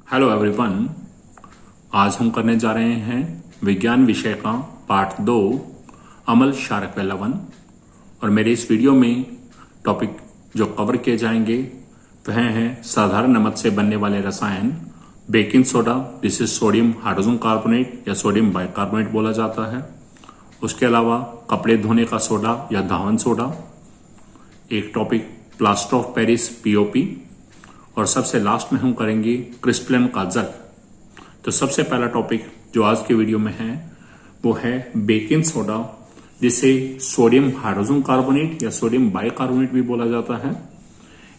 Hello everyone. आज हम करने जा रहे हैं विज्ञान विषय का पार्ट 2 अम्ल क्षारक व लवण। और मेरे इस वीडियो में टॉपिक जो कवर किए जाएंगे वह हैं साधारण नमक से बनने वाले रसायन बेकिंग सोडा, जिसे सोडियम हाइड्रोजन कार्बोनेट या सोडियम बाइकार्बोनेट बोला जाता है। उसके अलावा कपड़े धोने का सोडा या धावन सोडा, एक topic plaster of Paris POP, और सबसे लास्ट में हम करेंगे क्रिस्टलन का जल। तो सबसे पहला टॉपिक जो आज के वीडियो में है वो है बेकिंग सोडा, जिसे सोडियम हाइड्रोजन कार्बोनेट या सोडियम बाइकार्बोनेट भी बोला जाता है।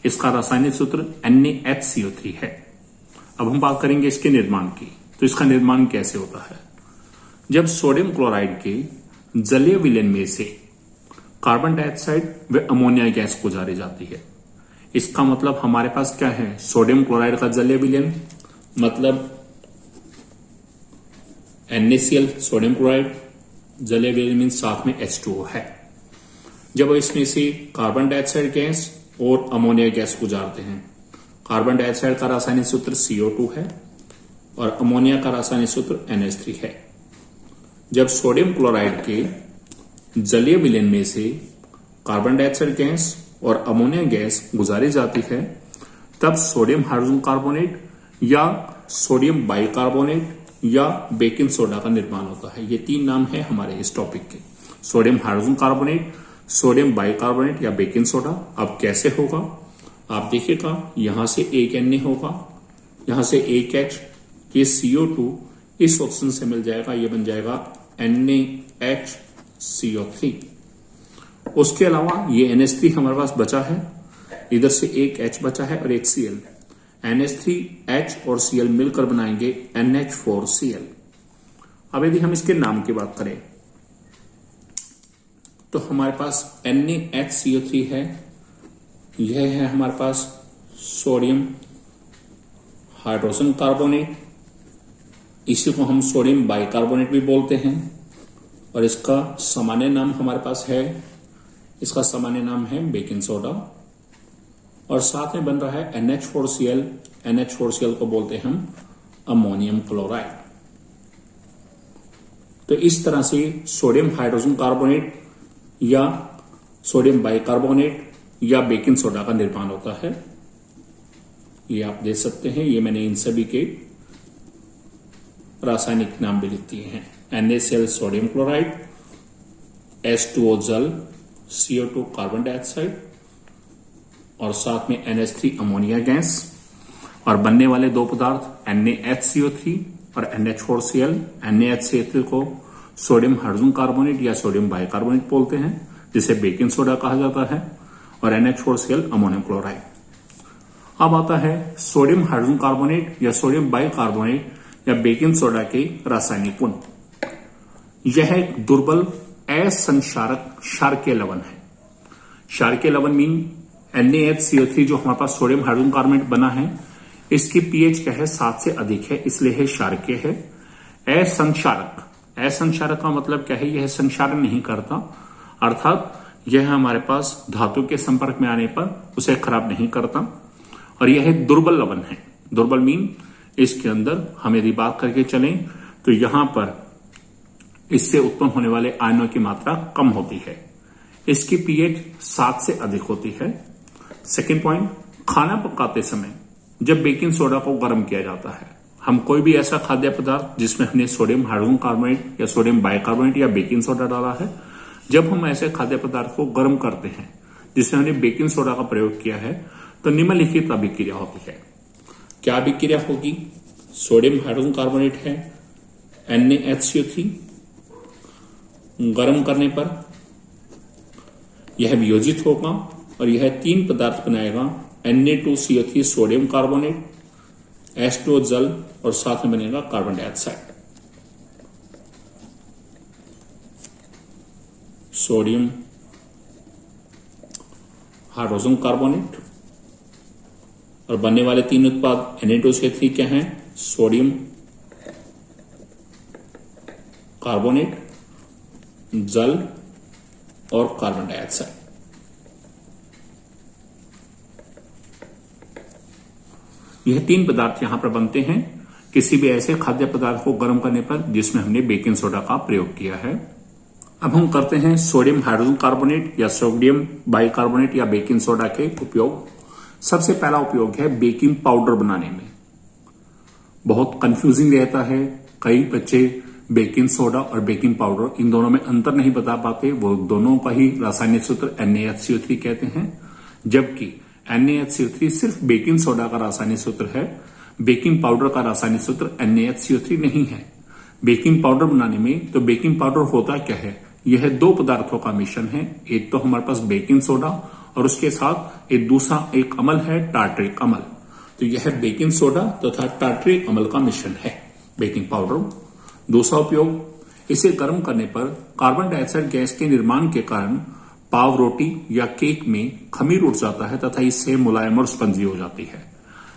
इसका रासायनिक सूत्र NaHCO3 है। अब हम बात करेंगे इसके निर्माण की। तो इसका निर्माण कैसे होता है? जब सोडियम क्लोराइड के जलीय विलयन में से कार्बन डाइऑक्साइड व अमोनिया गैस गुजारी जाती है। इसका मतलब हमारे पास क्या है? सोडियम क्लोराइड का जलीय विलयन मतलब NaCl सोडियम क्लोराइड, जलीय विलयन मीन साथ में H2O है। जब इसमें से कार्बन डाइऑक्साइड गैस और अमोनिया गैस गुजारते हैं, कार्बन डाइऑक्साइड का रासायनिक सूत्र CO2 है और अमोनिया का रासायनिक सूत्र NH3 है। जब सोडियम क्लोराइड के जलीय विलयन में से कार्बन डाइऑक्साइड गैस और अमोनिया गैस गुजारी जाती है, तब सोडियम हाइड्रोजन कार्बोनेट या सोडियम बाइकार्बोनेट या बेकिंग सोडा का निर्माण होता है। ये तीन नाम है हमारे इस टॉपिक के, sodium hydrogen carbonate, sodium bicarbonate या बेकिंग सोडा। अब कैसे होगा आप देखिएगा, यहां से एक Na होगा, यहां से एक H, ये CO2 इस ऑप्शन से मिल जाएगा, ये बन जाएगा NaHCO3। उसके अलावा ये NH3 हमारे पास बचा है, इधर से एक H बचा है और एक Cl। NH3, H और Cl मिलकर बनाएंगे NH4Cl। अब यदि हम इसके नाम की बात करें तो हमारे पास NaHCO3 है, यह है हमारे पास सोडियम हाइड्रोजन कार्बोनेट, इसी को हम सोडियम बाइकार्बोनेट भी बोलते हैं। और इसका सामान्य नाम हमारे पास है, इसका सामान्य नाम है बेकिंग सोडा। और साथ में बन रहा है NH4Cl। NH4Cl को बोलते हैं हम अमोनियम क्लोराइड। तो इस तरह से सोडियम हाइड्रोजन कार्बोनेट या सोडियम बाइकार्बोनेट या बेकिंग सोडा का निर्माण होता है। ये आप देख सकते हैं, ये मैंने इन सभी के रासायनिक नाम भी लिख दिए हैं। NaCl सोडियम क्लोराइड, H2O जल, CO2 कार्बन डाइऑक्साइड और साथ में NH3 अमोनिया गैस। और बनने वाले दो पदार्थ NaHCO3 और NH4Cl। NaHCO3 को सोडियम हाइड्रोजन कार्बोनेट या सोडियम बाइकार्बोनेट बोलते हैं, जिसे बेकिंग सोडा कहा जाता है, और NH4Cl अमोनियम क्लोराइड। अब आता है सोडियम हाइड्रोजन कार्बोनेट या सोडियम बाइकार्बोनेट या बेकिंग सोडा के रासायनिक गुण। यह एक दुर्बल असंक्षारक क्षारकीय लवण है। क्षारकीय लवण मीन NaHCO3 जो हमारे पास सोडियम हाइड्रोजन कार्बोनेट बना है, इसकी pH क्या है? 7 से अधिक है, इसलिए है क्षारकीय है। असंक्षारक, असंक्षारक का मतलब क्या है? यह संक्षारण नहीं करता, अर्थात यह हमारे पास धातु के संपर्क में आने पर उसे खराब नहीं करता। और यह एक दुर्बल लवण है। दुर्बल मीन इसके अंदर हम यदि बात करके चलें तो यहां पर इससे उत्पन्न होने वाले आयनों की मात्रा कम होती है। इसकी pH 7 से अधिक होती है। सेकेंड पॉइंट, खाना पकाते समय जब बेकिंग सोडा को गर्म किया जाता है, हम कोई भी ऐसा खाद्य पदार्थ जिसमें हमने सोडियम हाइड्रोजन कार्बोनेट या सोडियम बाइकार्बोनेट या बेकिंग सोडा डाला है, जब हम ऐसे खाद्य पदार्थ को गर्म करते हैं जिसमें हमने बेकिंग सोडा का प्रयोग किया है, तो निम्नलिखित अभिक्रिया होती है। क्या अभिक्रिया होगी? सोडियम हाइड्रोजन कार्बोनेट है NaHCO3, गर्म करने पर यह वियोजित होगा और यह तीन पदार्थ बनाएगा, Na2CO3 सोडियम कार्बोनेट, H2O जल और साथ में बनेगा carbon dioxide. Sodium hydrogen carbonate और बनने वाले तीन उत्पाद Na2CO3 क्या हैं? सोडियम कार्बोनेट, जल और कार्बन डाइऑक्साइड। यह 3 पदार्थ यहां पर बनते हैं किसी भी ऐसे खाद्य पदार्थ को गर्म करने पर जिसमें हमने बेकिंग सोडा का प्रयोग किया है। अब हम करते हैं सोडियम हाइड्रोजन कार्बोनेट या सोडियम बाइकार्बोनेट या बेकिंग सोडा के उपयोग। सबसे पहला उपयोग है बेकिंग पाउडर बनाने में। बहुत कंफ्यूजिंग रहता है, कई बच्चे बेकिंग सोडा और बेकिंग पाउडर इन दोनों में अंतर नहीं बता पाते। वो दोनों का ही रासायनिक सूत्र NaHCO3 कहते हैं, जबकि NaHCO3 सिर्फ बेकिंग सोडा का रासायनिक सूत्र है, बेकिंग पाउडर का रासायनिक सूत्र NaHCO3 नहीं है। बेकिंग पाउडर बनाने में तो बेकिंग पाउडर होता क्या है, यह 2 पदार्थों का मिश्रण है। एक तो हमारे पास बेकिंग सोडा और उसके साथ एक दूसरा एक अम्ल है टार्टरिक अम्ल। तो यह बेकिंग सोडा तथा टार्टरिक अम्ल का मिश्रण है बेकिंग पाउडर। दूसरा उपयोग, इसे गर्म करने पर कार्बन डाइऑक्साइड गैस के निर्माण के कारण पाव रोटी या केक में खमीर उठ जाता है तथा इससे मुलायम और स्पंजी हो जाती है।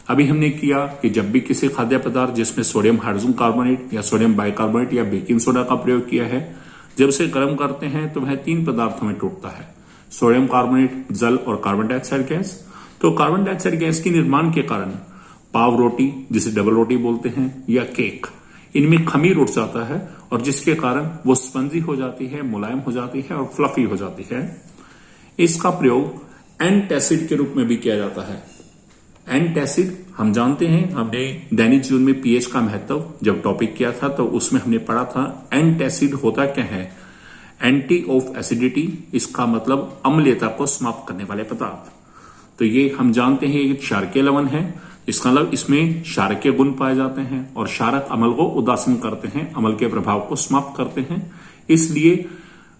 अभी हमने किया कि जब भी किसी खाद्य पदार्थ जिसमें सोडियम हाइड्रोजन कार्बोनेट या सोडियम बाइकार्बोनेट या बेकिंग सोडा का प्रयोग किया है, जब इसे गर्म करते हैं तो वह 3 पदार्थों में टूटता है, सोडियम कार्बोनेट, जल और कार्बन डाइऑक्साइड गैस। तो कार्बन डाइऑक्साइड गैस के निर्माण के कारण पाव रोटी, जिसे डबल रोटी बोलते हैं, या केक, इनमें खमीर उठ जाता है और जिसके कारण वो स्पंजी हो जाती है, मुलायम हो जाती है और फ्लफी हो जाती है। इसका प्रयोग एंटासिड के रूप में भी किया जाता है। एंटासिड हम जानते हैं, हमने दैनिक जीवन में पीएच का महत्व जब टॉपिक किया था तो उसमें हमने पढ़ा था एंटासिड होता क्या है, एंटी ऑफ एसिडिटी, इसका मतलब अम्लीयता को समाप्त करने वाले पदार्थ। तो ये हम जानते हैं एक क्षारकीय लवण है, इसका मतलब इसमें क्षारकीय गुण पाए जाते हैं और क्षारक अम्ल को उदासीन करते हैं, अम्ल के प्रभाव को समाप्त करते हैं। इसलिए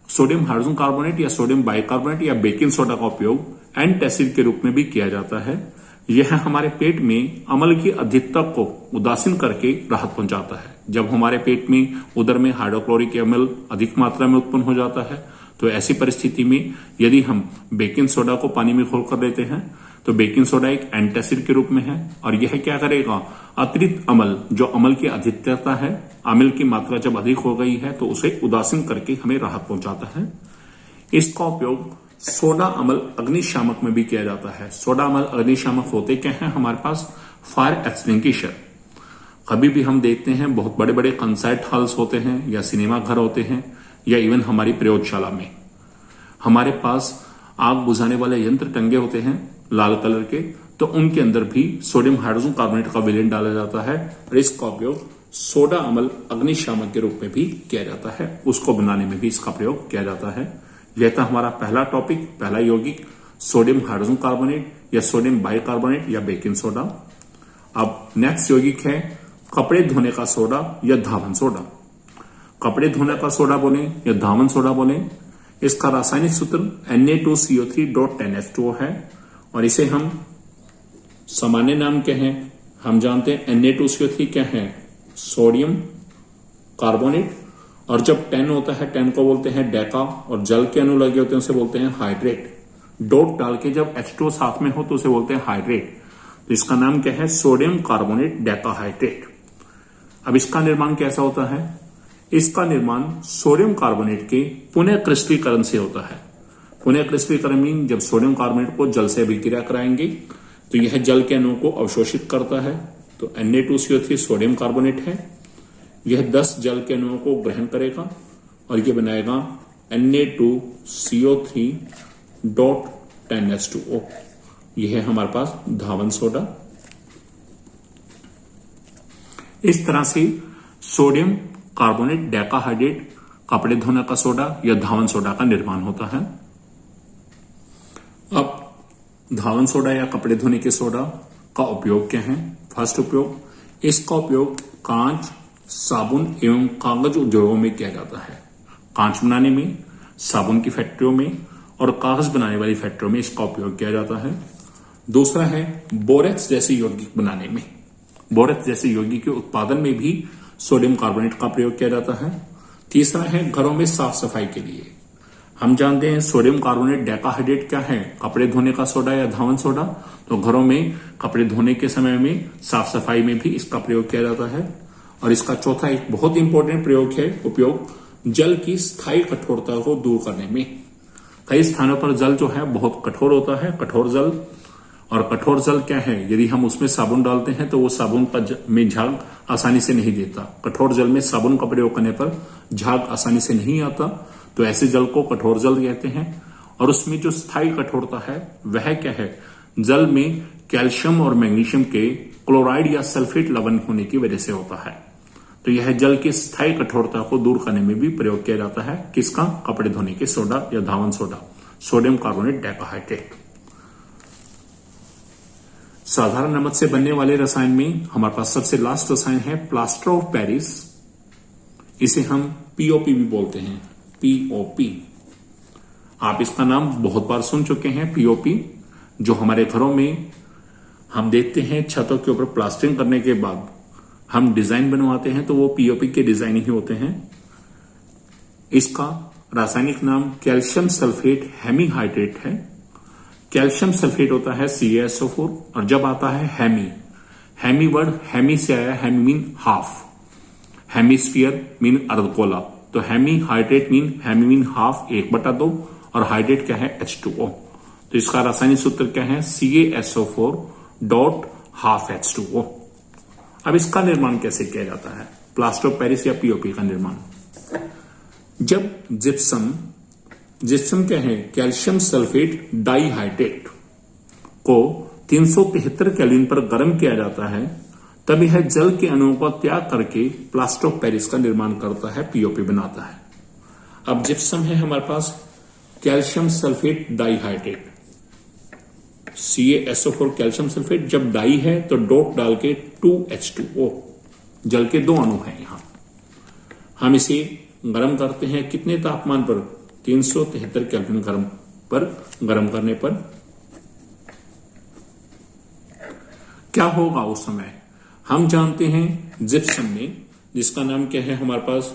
सोडियम हाइड्रोजन कार्बोनेट या सोडियम बाइकार्बोनेट या बेकिंग सोडा का उपयोग एंटासिड के रूप में भी किया जाता है। यह हमारे पेट में अम्ल की अधिकता को उदासीन करके राहत पहुंचाता है। जब हमारे पेट में उदर में हाइड्रोक्लोरिक अम्ल अधिक मात्रा में उत्पन्न हो जाता है तो ऐसी परिस्थिति में यदि हम बेकिंग सोडा को पानी में घोल कर देते हैं तो बेकिंग सोडा एक एंटासिड के रूप में है और यह क्या करेगा, अतिरिक्त अम्ल, जो अम्ल की अधिकता है, अम्ल की मात्रा जब अधिक हो गई है तो उसे उदासीन करके हमें राहत पहुंचाता है। इसका उपयोग सोडा अम्ल अग्निशामक में भी किया जाता है। सोडा अम्ल अग्निशामक होते क्या है, हमारे पास फायर एक्सटिंग्विशर। कभी भी हम देखते हैं बहुत बड़े बड़े कंसर्ट हॉल्स होते हैं या सिनेमा घर होते हैं या इवन हमारी प्रयोगशाला में हमारे पास आग बुझाने वाले यंत्र टंगे होते हैं लाल कलर के, तो उनके अंदर भी सोडियम हाइड्रोजन कार्बोनेट का विलेन डाला जाता है और इसका उपयोग सोडा अम्ल अग्निशामक के रूप में भी किया जाता है, उसको बनाने में भी इसका प्रयोग किया जाता है। यह था हमारा पहला टॉपिक, पहला यौगिक, सोडियम हाइड्रोजन कार्बोनेट या सोडियम बाइकार्बोनेट या बेकिंग सोडा। अब नेक्स्ट यौगिक है कपड़े धोने का सोडा या धावन सोडा। कपड़े धोने का सोडा बोले या धावन सोडा बोले, इसका रासायनिक सूत्र Na2CO3.10H2O है और इसे हम सामान्य नाम क्या है, हम जानते हैं Na2CO3 क्या है, सोडियम कार्बोनेट, और जब 10 होता है 10 को बोलते हैं डेका और जल के अणु लगे होते हैं उसे बोलते हैं हाइड्रेट। डॉट डाल के जब H2O साथ में हो तो उसे बोलते हैं हाइड्रेट। तो इसका नाम क्या है, सोडियम कार्बोनेट डेकाहाइड्रेट। अब इसका निर्माण कैसा होता है, इसका निर्माण सोडियम कार्बोनेट के पुनः क्रिस्टलीकरण से होता है। पुनः क्रिस्टलीकरण मीन जब सोडियम कार्बोनेट को जल से अभिक्रिया कराएंगे तो यह जल के अणुओं को अवशोषित करता है। तो Na2CO3 सोडियम कार्बोनेट है, यह 10 जल के अणुओं को ग्रहण करेगा और यह बनाएगा Na2CO3.10H2O। यह है हमारे पास धावन सोडा। इस तरह से सोडियम कार्बोनेट डेकाहाइड्रेट, कपड़े धोने का सोडा या धावन सोडा का निर्माण होता है। अब धावन सोडा या कपड़े धोने के सोडा का उपयोग क्या है। फर्स्ट उपयोग, इसका उपयोग कांच, साबुन एवं कागज उद्योगों में किया जाता है। कांच बनाने में, साबुन की फैक्ट्रियों में और कागज बनाने वाली फैक्ट्रियों में इसका उपयोग किया जाता है। दूसरा है बोरेक्स जैसे यौगिक बनाने में। बोरेक्स जैसे यौगिक के उत्पादन में भी सोडियम कार्बोनेट का प्रयोग किया जाता है। तीसरा है घरों में साफ सफाई के लिए। हम जानते हैं सोडियम कार्बोनेट डेकाहाइड्रेट क्या है, कपड़े धोने का सोडा या धावन सोडा। तो घरों में कपड़े धोने के समय में साफ सफाई में भी इसका प्रयोग किया जाता है। और इसका चौथा एक बहुत इंपॉर्टेंट प्रयोग है, उपयोग जल की स्थायी कठोरता को दूर करने में। कई स्थानों पर जल जो है बहुत कठोर होता है, कठोर जल, और कठोर जल क्या है, यदि हम उसमें साबुन डालते हैं तो वो साबुन में झाग आसानी से नहीं देता। कठोर जल में साबुन का प्रयोग करने पर झाग आसानी से नहीं आता, तो ऐसे जल को कठोर जल कहते हैं। और उसमें जो स्थायी कठोरता है वह क्या है, जल में कैल्शियम और मैग्नीशियम के क्लोराइड या सल्फेट लवण होने की वजह से होता है। तो यह जल की स्थायी कठोरता को दूर करने में भी प्रयोग किया जाता है। किसका? कपड़े धोने के सोडा या धावन सोडा, सोडियम कार्बोनेट डाइहाइड्रेट। साधारण नमक से बनने वाले रसायन में हमारे पास सबसे लास्ट रसायन है प्लास्टर ऑफ पेरिस। इसे हम पीओपी भी बोलते हैं, पीओपी। आप इसका नाम बहुत बार सुन चुके हैं, पीओपी। जो हमारे घरों में हम देखते हैं छतों के ऊपर प्लास्टरिंग करने के बाद हम डिजाइन बनवाते हैं तो वो पीओपी के डिजाइन ही होते हैं। इसका रासायनिक नाम कैल्शियम सल्फेट हेमीहाइड्रेट है। कैल्शियम सल्फेट होता है CaSO4, और जब आता है हेमी वर्ड हेमी से आया, hemi mean half, hemisphere mean अर्धगोला, तो हेमीहाइड्रेट हेमी मीन हाफ, 1/2, और हाइड्रेट क्या है, H2O। तो इसका रासायनिक सूत्र क्या है, CaSO4 डॉट हाफ H2O। अब इसका निर्माण कैसे किया जाता है, प्लास्टर ऑफ पेरिस या पीओपी का निर्माण? जब जिप्सम क्या है, कैल्शियम सल्फेट डाइहाइड्रेट को 373 केल्विन पर गर्म किया जाता है, तब यह जल के अणुओं को त्याग करके प्लास्टर ऑफ पेरिस का निर्माण करता है, पीओपी बनाता है। अब जिप्सम है हमारे पास calcium sulphate dihydrate, CaSO4 calcium sulphate, जब डाई है तो डॉट डाल के 2H2O, जल के 2 अणु हैं यहां। हम इसे गर्म करते हैं कितने तापमान पर, 373 केल्विन गर्म करने पर क्या होगा उस समय हम जानते हैं। जिप्सम में, जिसका नाम क्या है हमारे पास,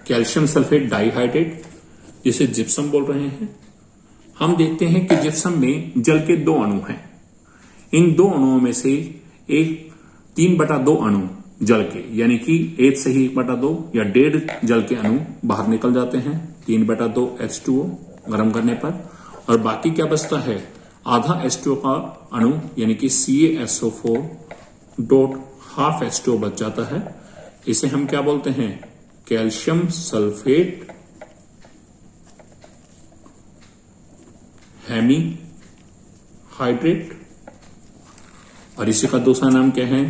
कैल्शियम सल्फेट डाइहाइड्रेट, जिसे जिप्सम बोल रहे हैं। हम देखते हैं कि जिप्सम में जल के 2 अणु हैं। इन 2 अणुओं में से एक 3/2 अणु जल के, यानी कि 1 से ही 1/2 या 1.5 जल के अणु बाहर निकल जाते हैं 3/2 H2O गर्म करने पर, और बाकी क्या बचता है, आधा H2O का अणु, यानी कि CaSO4 डॉट हाफ H2O बच जाता है। इसे हम क्या बोलते हैं, कैल्शियम सल्फेट हेमी हाइड्रेट, और इसी का दूसरा नाम क्या है,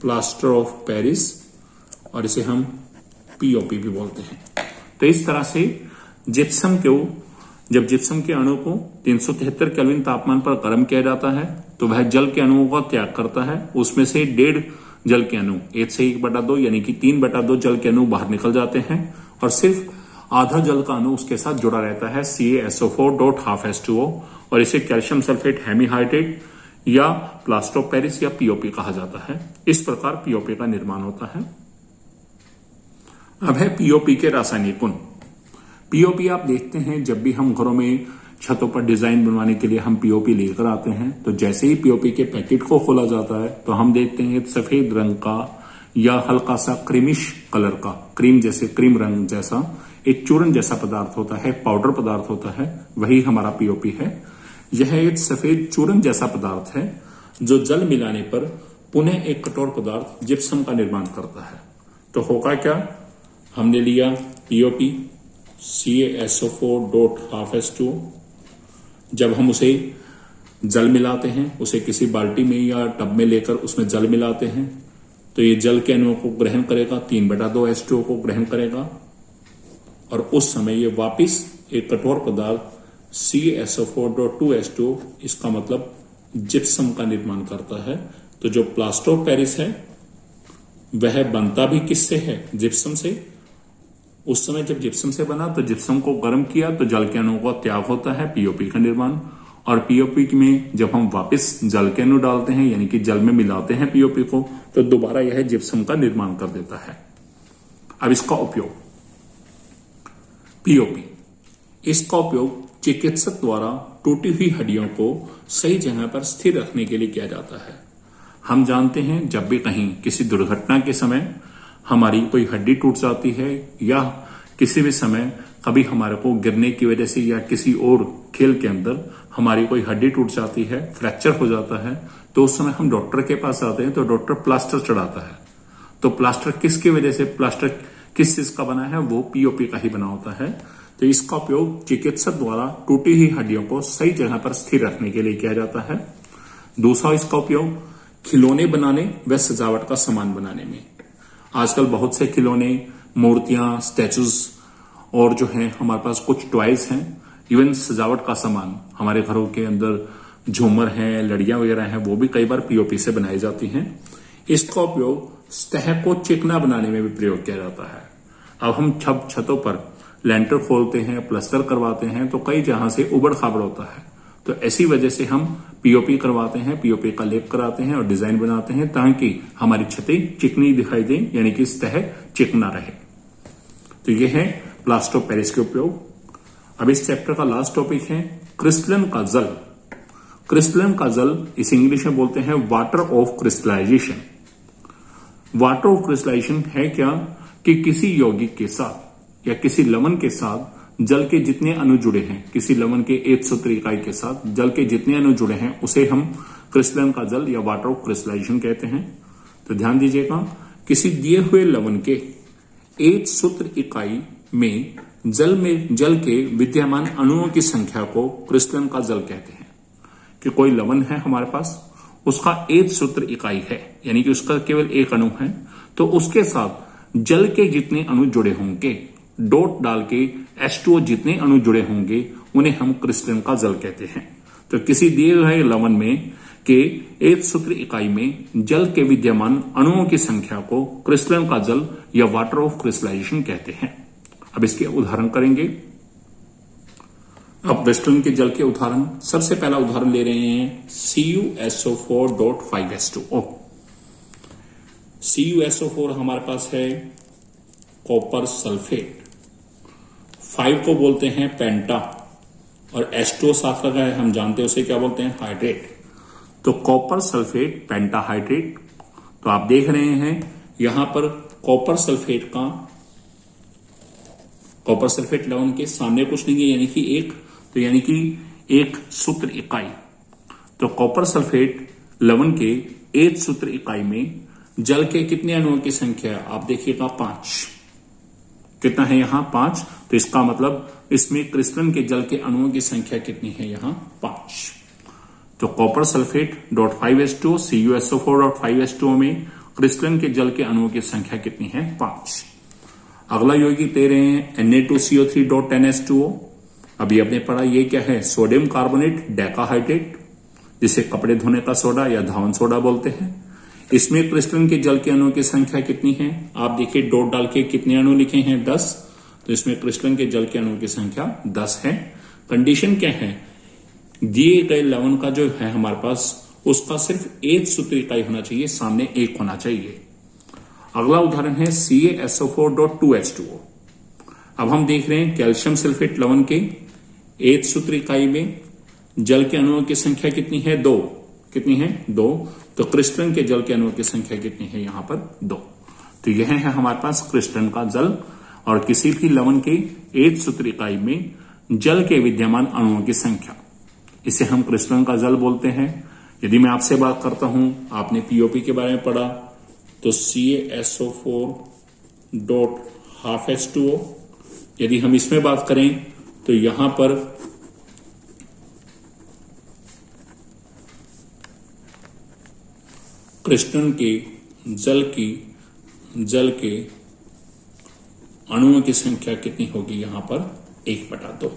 प्लास्टर ऑफ पेरिस, और इसे हम पीओपी भी बोलते हैं। तो इस तरह से जिप्सम को, जब जिप्सम के अणु को 373 केल्विन तापमान पर गर्म किया जाता है तो वह जल के अणुओं का त्याग करता है। उसमें से 1.5 जल के अणु, 1 से 1/2 यानी कि 3/2 जल के अणु बाहर निकल जाते हैं, और सिर्फ आधा जल का अणु उसके साथ जुड़ा रहता है, CaSO4 डॉट हाफ H2O, और इसे कैल्शियम सल्फेट हेमीहाइड्रेट या प्लास्टर ऑफ पेरिस या पीओपी कहा जाता है। इस प्रकार पीओपी का निर्माण होता है। अब है पीओपी के रासायनिक गुण। पीओपी आप देखते हैं, जब भी हम घरों में छतों पर डिजाइन बनवाने के लिए हम पीओपी लेकर आते हैं, तो जैसे ही पीओपी के पैकेट को खोला जाता है तो हम देखते हैं सफेद रंग का या हल्का सा क्रीमिश कलर का, क्रीम रंग जैसा एक चूर्ण जैसा पदार्थ होता है, पाउडर पदार्थ होता है, वही हमारा पीओपी है। यह एक सफेद चूर्ण जैसा पदार्थ है जो जल मिलाने पर पुनः एक कठोर पदार्थ जिप्सम का निर्माण करता है। तो होगा क्या, हमने लिया POP CaSO4 dot half H2O, जब हम उसे जल मिलाते हैं, उसे किसी बाल्टी में या टब में लेकर उसमें जल मिलाते हैं, तो ये जल के अणुओं को ग्रहण करेगा, 3/2 H2O को ग्रहण करेगा, और उस समय ये वापिस एक कठोर पदार्थ CaSO4.2H2O, इसका मतलब जिप्सम का निर्माण करता है। तो जो प्लास्टर ऑफ पेरिस है वह बनता भी किससे है, जिप्सम से। उस समय जब जिप्सम से बना तो जिप्सम को गर्म किया तो जल के अणुओं का त्याग होता है, पीओपी का निर्माण। और पीओपी में जब हम वापस जल के अणु डालते हैं, यानी कि जल में मिलाते हैं पीओपी को, तो दोबारा यह जिप्सम का निर्माण कर देता है। अब इसका उपयोग, पीओपी, इसका उपयोग चिकित्सक द्वारा टूटी हुई हड्डियों को सही जगह पर स्थिर रखने के लिए किया जाता है। हम जानते हैं जब भी कहीं किसी दुर्घटना के समय हमारी कोई हड्डी टूट जाती है या किसी भी समय कभी हमारे को गिरने की वजह से या किसी और खेल के अंदर हमारी कोई हड्डी टूट जाती है, फ्रैक्चर हो जाता है, तो उस समय हम डॉक्टर के पास आते हैं तो डॉक्टर प्लास्टर चढ़ाता है। तो प्लास्टर किसकी वजह से, प्लास्टर किस चीज का बना है, वो पीओपी का ही बना होता है। तो इसका उपयोग चिकित्सक द्वारा टूटी हुई हड्डियों को सही जगह पर स्थिर रखने के लिए किया जाता है। दूसरा इसका उपयोग खिलौने बनाने व सजावट का सामान बनाने में। आजकल बहुत से खिलौने, मूर्तियां, स्टैचूज और जो है हमारे पास कुछ टॉयज हैं, इवन सजावट का सामान हमारे घरों के अंदर झूमर हैं, लड़ियां वगैरह हैं, वो भी कई बार पीओपी से बनाई जाती हैं। इसका उपयोग सतह को चिकना बनाने में भी प्रयोग किया जाता है। अब हम छतों पर लेंटर खोलते हैं, प्लास्टर करवाते हैं तो कई जहां से उबड़ खाबड़ होता है, तो ऐसी वजह से हम पीओपी करवाते हैं, पीओपी का लेप कराते हैं और डिजाइन बनाते हैं ताकि हमारी छतें चिकनी दिखाई दें, यानी कि सतह चिकना रहे। तो यह है प्लास्टर ऑफ पेरिस के उपयोग। अब इस चैप्टर का लास्ट टॉपिक है क्रिस्टलन का जल। क्रिस्टलन का जल इसे इंग्लिश में बोलते हैं water of crystallisation. Water of crystallisation है क्या कि किसी यौगिक के साथ या किसी लवण के साथ जल के जितने अणु जुड़े हैं, किसी लवण के एक सूत्र इकाई के साथ जल के जितने अणु जुड़े हैं उसे हम क्रिस्टलन का जल या वाटर ऑफ क्रिस्टलाइजेशन कहते हैं। तो ध्यान दीजिएगा, किसी दिए हुए लवण के एक सूत्र इकाई में जल के विद्यमान अणुओं की संख्या को क्रिस्टलन का जल कहते हैं। कि कोई लवण है हमारे पास, उसका एक सूत्र इकाई है, यानी कि उसका केवल एक अणु है, तो उसके साथ जल के जितने अणु जुड़े होंगे, डॉट डाल के H2O जितने अणु जुड़े होंगे उन्हें हम क्रिस्टलन का जल कहते हैं। तो किसी दिए गए लवण में के एक सूत्र इकाई में जल के विद्यमान अणुओं की संख्या को क्रिस्टलन का जल या वाटर ऑफ क्रिस्टलाइजेशन कहते हैं। अब इसके उदाहरण करेंगे। अब क्रिस्टलन के जल के उदाहरण, सबसे पहला उदाहरण ले रहे हैं CuSO4.5H2O। CuSO4 हमारे पास है कॉपर सल्फेट, 5 को बोलते हैं पेंटा और H2O साथ लगा है, हम जानते हैं उसे क्या बोलते हैं, हाइड्रेट। तो कॉपर सल्फेट पेंटा हाइड्रेट। तो आप देख रहे हैं यहां पर कॉपर सल्फेट लवण के सामने कुछ नहीं है, यानी कि एक सूत्र इकाई। तो कॉपर सल्फेट लवण के एक सूत्र इकाई में जल के कितने अणुओं की संख्या है, आप देखिएगा 5। कितना है यहां 5, तो इसका मतलब इसमें क्रिस्टलन के जल के अणुओं की संख्या कितनी है, यहां 5। तो कॉपर सल्फेट .5H2O CuSO4.5H2O में क्रिस्टलन के जल के अणुओं की संख्या कितनी है, 5। अगला यौगिक दे रहे हैं Na2CO3.10H2O। अभी आपने पढ़ा ये क्या है, सोडियम कार्बोनेट डेकाहाइड्रेट, जिसे कपड़े धोने का सोडा या धावन सोडा बोलते हैं। इसमें क्रिस्टलन के जल के अणुओं की संख्या कितनी है, आप देखिए डॉट डाल के कितने अणु लिखे हैं, 10। तो इसमें क्रिस्टलन के जल के अणुओं की संख्या 10 है। कंडीशन क्या है, दिए गए लवण का जो है हमारे पास उसका सिर्फ एक सूत्र इकाई होना चाहिए, सामने एक होना चाहिए। अगला उदाहरण है CaSO4.2H2O। अब हम देख रहे हैं कैल्शियम सल्फेट लवण के एक सूत्र इकाई में जल के अणुओं की संख्या कितनी है, 2। कितनी है, 2। तो क्रिस्टलन के जल के अणुओं की संख्या कितनी है, यहां पर 2। तो यह है हमारे पास क्रिस्टलन का जल। और किसी भी लवण के एक सूत्र इकाई में जल के विद्यमान अणुओं की संख्या, इसे हम क्रिस्टलन का जल बोलते हैं। यदि मैं आपसे बात करता हूं, आपने पीओपी के बारे में पढ़ा, तो CaSO4.12H2O। यदि हम इसमें बात करें तो यहां पर क्रिस्टलन के जल के अणुओं की संख्या कितनी होगी, यहां पर 1/2।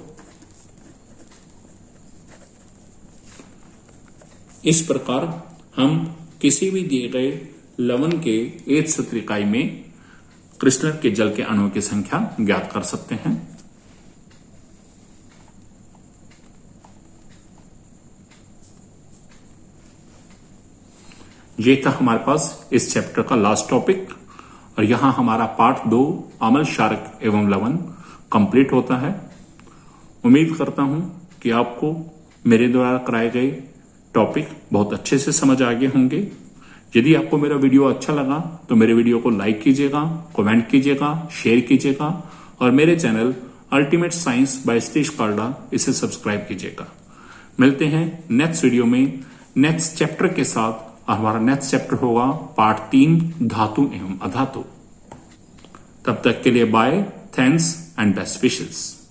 इस प्रकार हम किसी भी दिए गए लवण के एक सूत्र इकाई में क्रिस्टलन के जल के अणुओं की संख्या ज्ञात कर सकते हैं। ये था हमारे पास इस चैप्टर का लास्ट टॉपिक और यहां हमारा पार्ट 2 अम्ल, क्षारक एवं लवण कंप्लीट होता है। उम्मीद करता हूं कि आपको मेरे द्वारा कराए गए टॉपिक बहुत अच्छे से समझ आ गए होंगे। यदि आपको मेरा वीडियो अच्छा लगा तो मेरे वीडियो को लाइक कीजिएगा, कमेंट कीजिएगा, शेयर कीजिएगा और मेरे channel ultimate science by Satish Parda इसे सब्सक्राइब कीजिएगा। मिलते हैं नेक्स्ट वीडियो में नेक्स्ट चैप्टर के साथ। हमारा नेक्स्ट चैप्टर होगा पार्ट 3 धातु एवं अधातु। तब तक के लिए bye, thanks and best wishes.